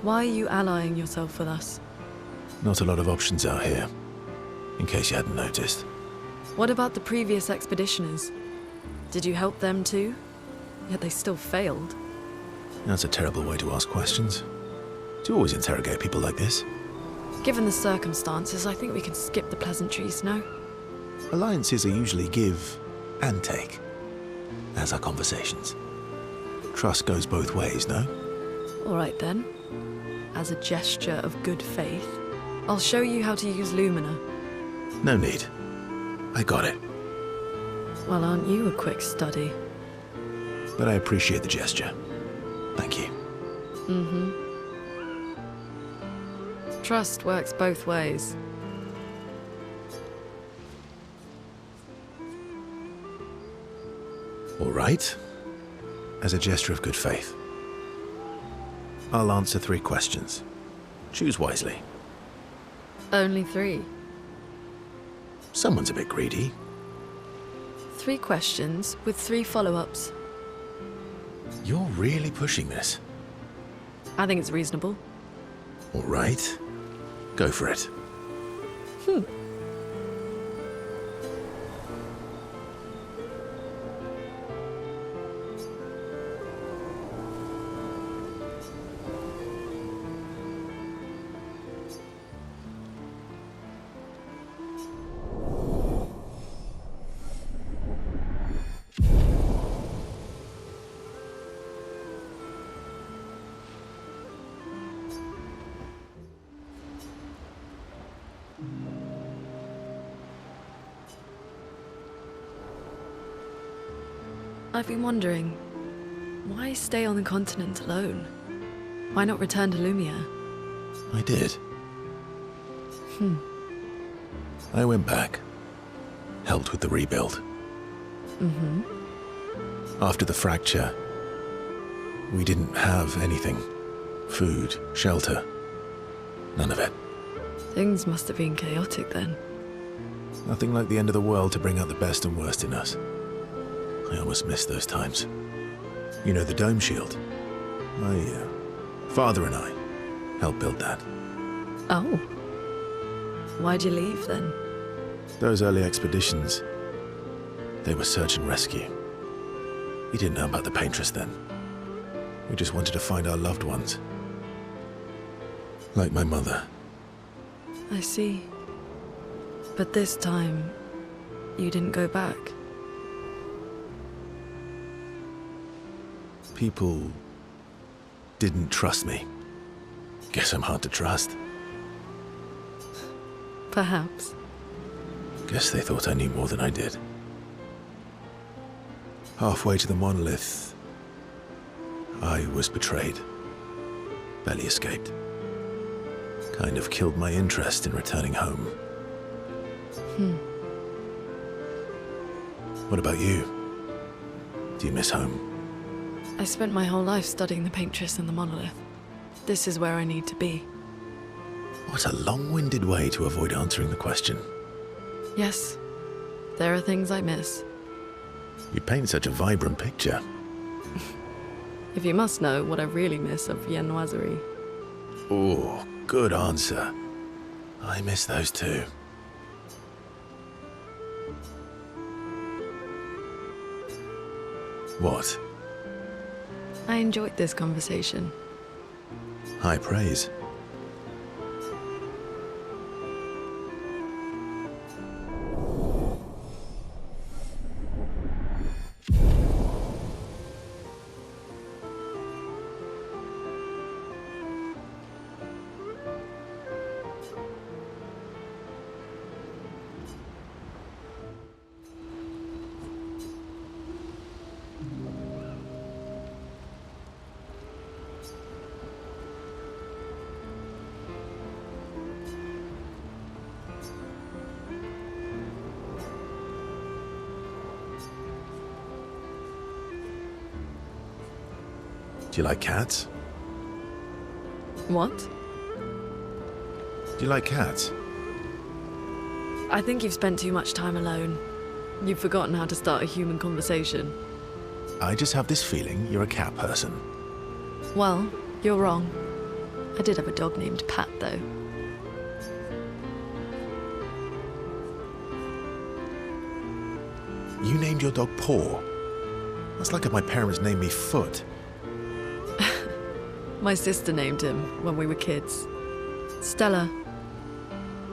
Why are you allying yourself with us? Not a lot of options out here, in case you hadn't noticed. What about the previous expeditioners? Did you help them too? Yet they still failed. That's a terrible way to ask questions. Do you always interrogate people like this? Given the circumstances, I think we can skip the pleasantries, no? Alliances are usually give and take, as are conversations. Trust goes both ways, no? All right then. As a gesture of good faith, I'll show you how to use Lumina. No need. I got it. Well, aren't you a quick study? But I appreciate the gesture. Thank you. Trust works both ways. All right. As a gesture of good faith, I'll answer 3 questions. Choose wisely. Only 3. Someone's a bit greedy. 3 questions with 3 follow-ups. You're really pushing this. I think it's reasonable. All right. Go for it. I've been wondering, why stay on the continent alone? Why not return to Lumia? I did. I went back. Helped with the rebuild. After the fracture, we didn't have anything. Food, shelter. None of it. Things must have been chaotic then. Nothing like the end of the world to bring out the best and worst in us. I almost miss those times. You know the dome shield? My father and I helped build that. Oh. Why'd you leave then? Those early expeditions, they were search and rescue. We didn't know about the Paintress then. We just wanted to find our loved ones. Like my mother. I see. But this time, you didn't go back. People didn't trust me. Guess I'm hard to trust. Perhaps. Guess they thought I knew more than I did. Halfway to the monolith, I was betrayed. Barely escaped. Kind of killed my interest in returning home. What about you? Do you miss home? I spent my whole life studying the Paintress and the monolith. This is where I need to be. What a long-winded way to avoid answering the question. Yes, there are things I miss. You paint such a vibrant picture. If you must know what I really miss of viennoiserie. Oh, good answer. I miss those too. What? I enjoyed this conversation. High praise. Do you like cats? What? Do you like cats? I think you've spent too much time alone. You've forgotten how to start a human conversation. I just have this feeling you're a cat person. Well, you're wrong. I did have a dog named Pat, though. You named your dog Paw? That's like if my parents named me Foot. My sister named him when we were kids. Stella.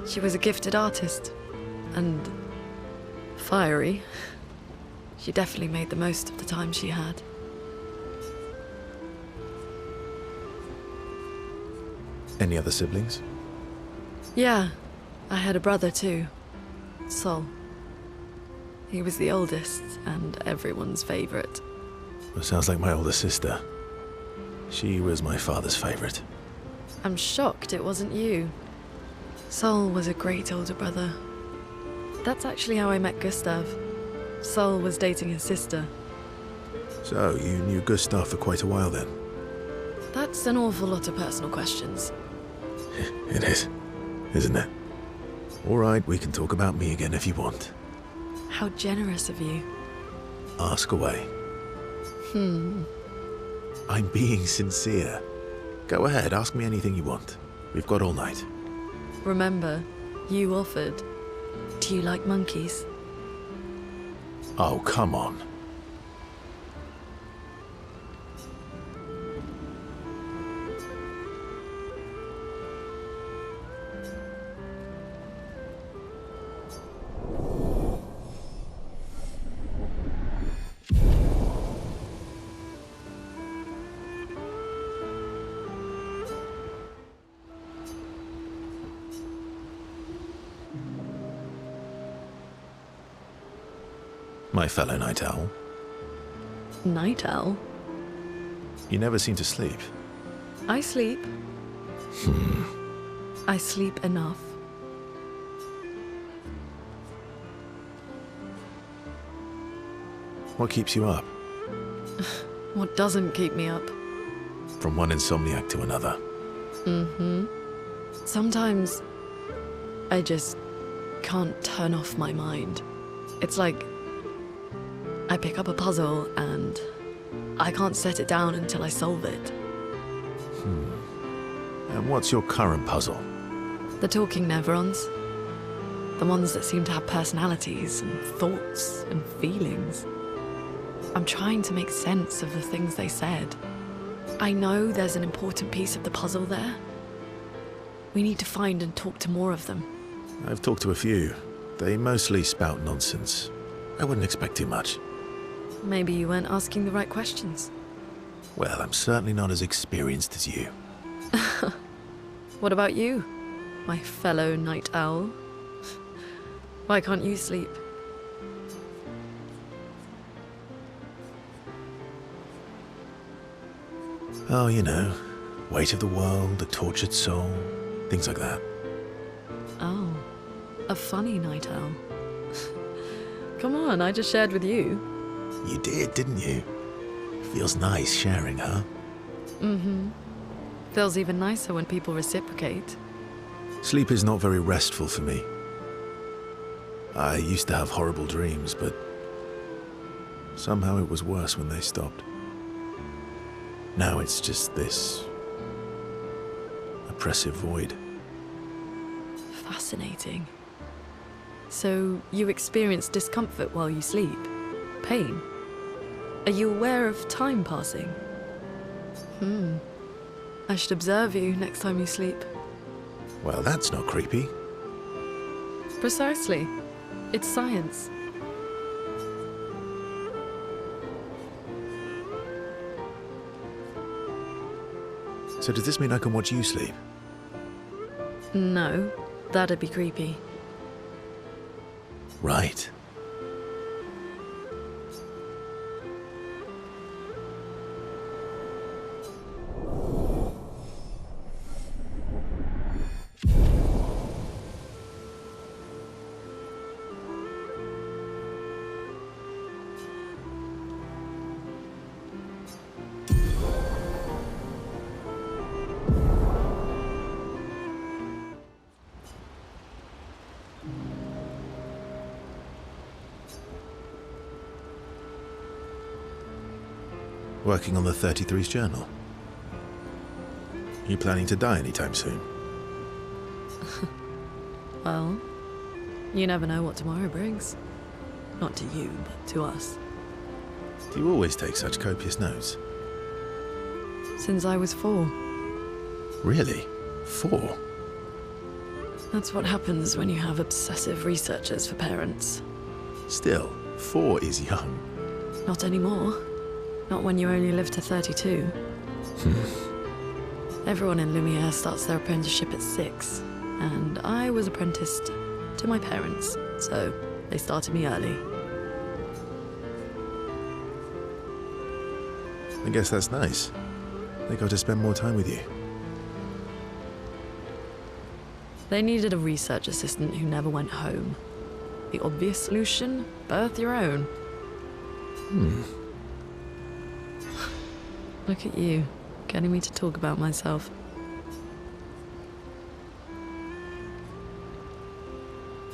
She was a gifted artist. And fiery. She definitely made the most of the time she had. Any other siblings? Yeah, I had a brother too. Sol. He was the oldest and everyone's favorite. Well, sounds like my older sister. She was my father's favorite. I'm shocked it wasn't you. Sol was a great older brother. That's actually how I met Gustav. Sol was dating his sister. So, you knew Gustav for quite a while then? That's an awful lot of personal questions. It is, isn't it? All right, we can talk about me again if you want. How generous of you. Ask away. I'm being sincere. Go ahead, ask me anything you want. We've got all night. Remember, you offered. Do you like monkeys? Oh, come on. My fellow night owl. Night owl? You never seem to sleep. I sleep. I sleep enough. What keeps you up? What doesn't keep me up? From one insomniac to another. Sometimes I just can't turn off my mind. It's like I pick up a puzzle and I can't set it down until I solve it. And what's your current puzzle? The talking nevrons. The ones that seem to have personalities and thoughts and feelings. I'm trying to make sense of the things they said. I know there's an important piece of the puzzle there. We need to find and talk to more of them. I've talked to a few. They mostly spout nonsense. I wouldn't expect too much. Maybe you weren't asking the right questions. Well, I'm certainly not as experienced as you. What about you, my fellow night owl? Why can't you sleep? Oh, you know, weight of the world, a tortured soul, things like that. Oh, a funny night owl. Come on, I just shared with you. You did, didn't you? Feels nice sharing, huh? Feels even nicer when people reciprocate. Sleep is not very restful for me. I used to have horrible dreams, but somehow it was worse when they stopped. Now it's just this oppressive void. Fascinating. So you experience discomfort while you sleep? Pain? Are you aware of time passing? I should observe you next time you sleep. Well, that's not creepy. Precisely. It's science. So does this mean I can watch you sleep? No, that'd be creepy. Right. Working on the 33's journal. You planning to die anytime soon? Well, you never know what tomorrow brings. Not to you, but to us. Do you always take such copious notes? Since I was 4. Really? 4? That's what happens when you have obsessive researchers for parents. Still, 4 is young. Not anymore. Not when you only live to 32. Everyone in Lumiere starts their apprenticeship at 6, and I was apprenticed to my parents, so they started me early. I guess that's nice. They got to spend more time with you. They needed a research assistant who never went home. The obvious solution? Birth your own. Look at you, getting me to talk about myself.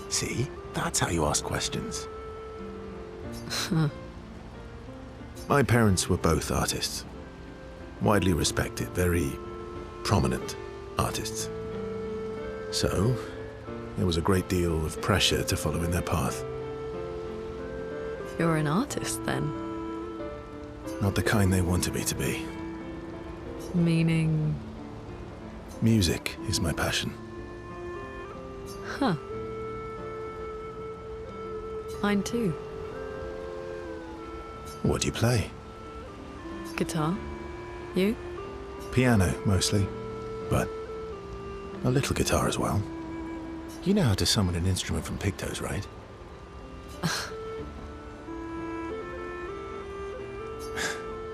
See? That's how you ask questions. My parents were both artists. Widely respected, very prominent artists. So, there was a great deal of pressure to follow in their path. You're an artist, then? Not the kind they wanted me to be. Meaning? Music is my passion. Huh. Mine too. What do you play? Guitar. You? Piano, mostly. But a little guitar as well. You know how to summon an instrument from Pictos, right?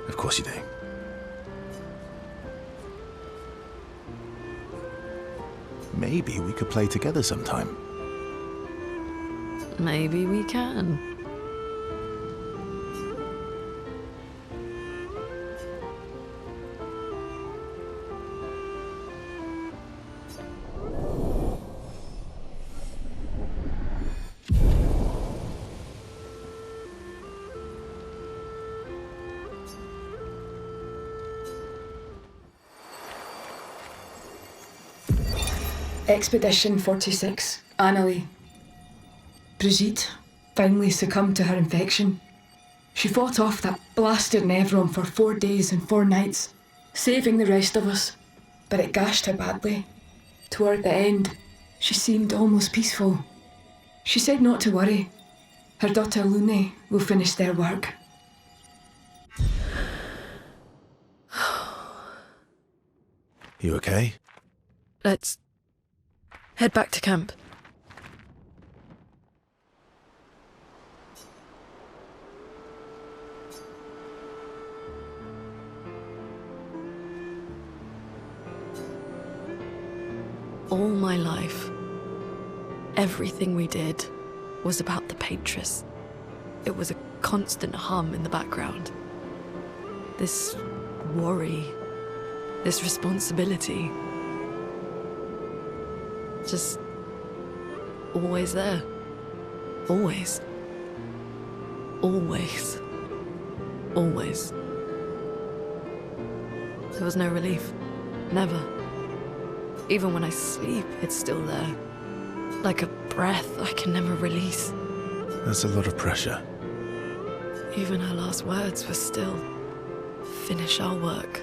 Of course you do. Maybe we could play together sometime. Maybe we can. Expedition 46, Annalie. Brigitte finally succumbed to her infection. She fought off that blasted Nevron for 4 days and 4 nights, saving the rest of us, but it gashed her badly. Toward the end, she seemed almost peaceful. She said not to worry. Her daughter Lune will finish their work. You okay? Let's head back to camp. All my life, everything we did was about the Paintress. It was a constant hum in the background. This worry, this responsibility. Just always there. Always. Always. Always. There was no relief. Never. Even when I sleep, it's still there. Like a breath I can never release. That's a lot of pressure. Even her last words were still, finish our work.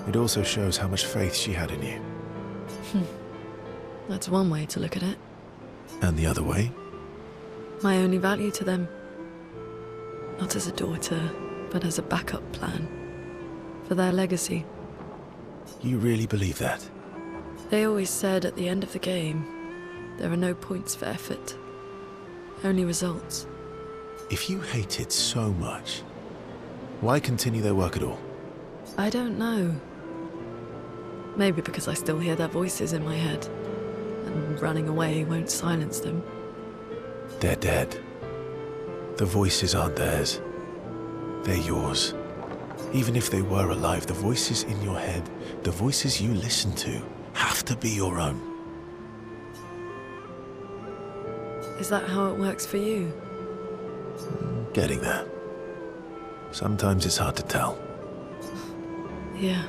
It also shows how much faith she had in you. That's one way to look at it. And the other way? My only value to them. Not as a daughter, but as a backup plan. For their legacy. You really believe that? They always said at the end of the game, there are no points for effort. Only results. If you hate it so much, why continue their work at all? I don't know. Maybe because I still hear their voices in my head. And running away won't silence them. They're dead. The voices aren't theirs. They're yours. Even if they were alive, the voices in your head, the voices you listen to, have to be your own. Is that how it works for you? Getting there. Sometimes it's hard to tell. Yeah.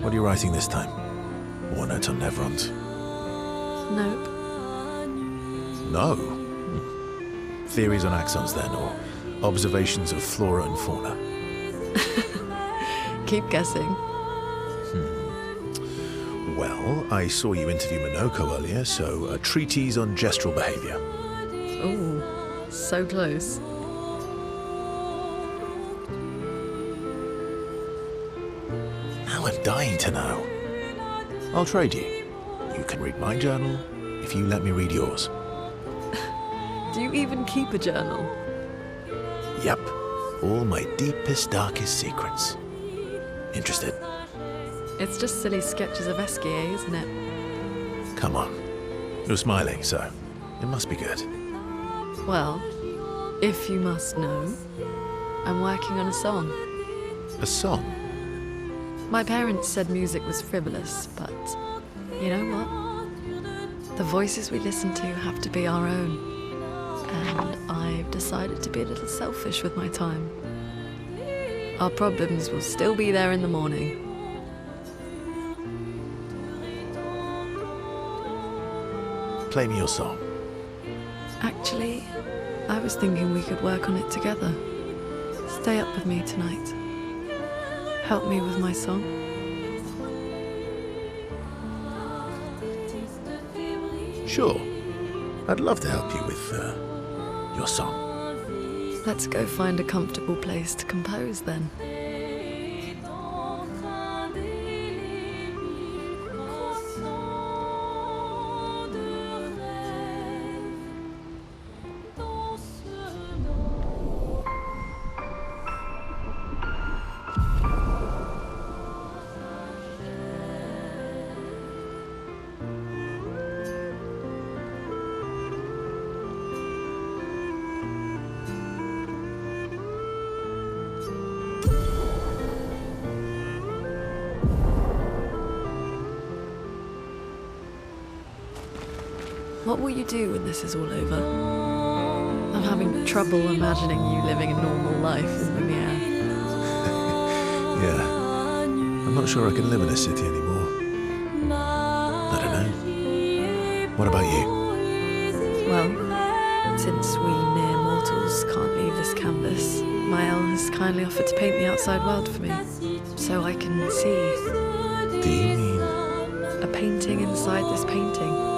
What are you writing this time? War notes on Nevrons? Nope. No. Theories on axons then, or observations of flora and fauna? Keep guessing. Well, I saw you interview Minoko earlier, so a treatise on gestural behavior. Ooh, so close. Now I'm dying to know. I'll trade you. You can read my journal if you let me read yours. Do you even keep a journal? Yep. All my deepest, darkest secrets. Interested? It's just silly sketches of Esquier, isn't it? Come on. You're smiling, so it must be good. Well, if you must know, I'm working on a song. A song? My parents said music was frivolous, but you know what? The voices we listen to have to be our own. And I've decided to be a little selfish with my time. Our problems will still be there in the morning. Play me your song. Actually, I was thinking we could work on it together. Stay up with me tonight. Help me with my song. Sure. I'd love to help you with your song. Let's go find a comfortable place to compose then. What will you do when this is all over? I'm having trouble imagining you living a normal life in Lumiere. Yeah. I'm not sure I can live in a city anymore. I don't know. What about you? Well, since we mere mortals can't leave this canvas, my El has kindly offered to paint the outside world for me, so I can see. Do you mean... A painting inside this painting.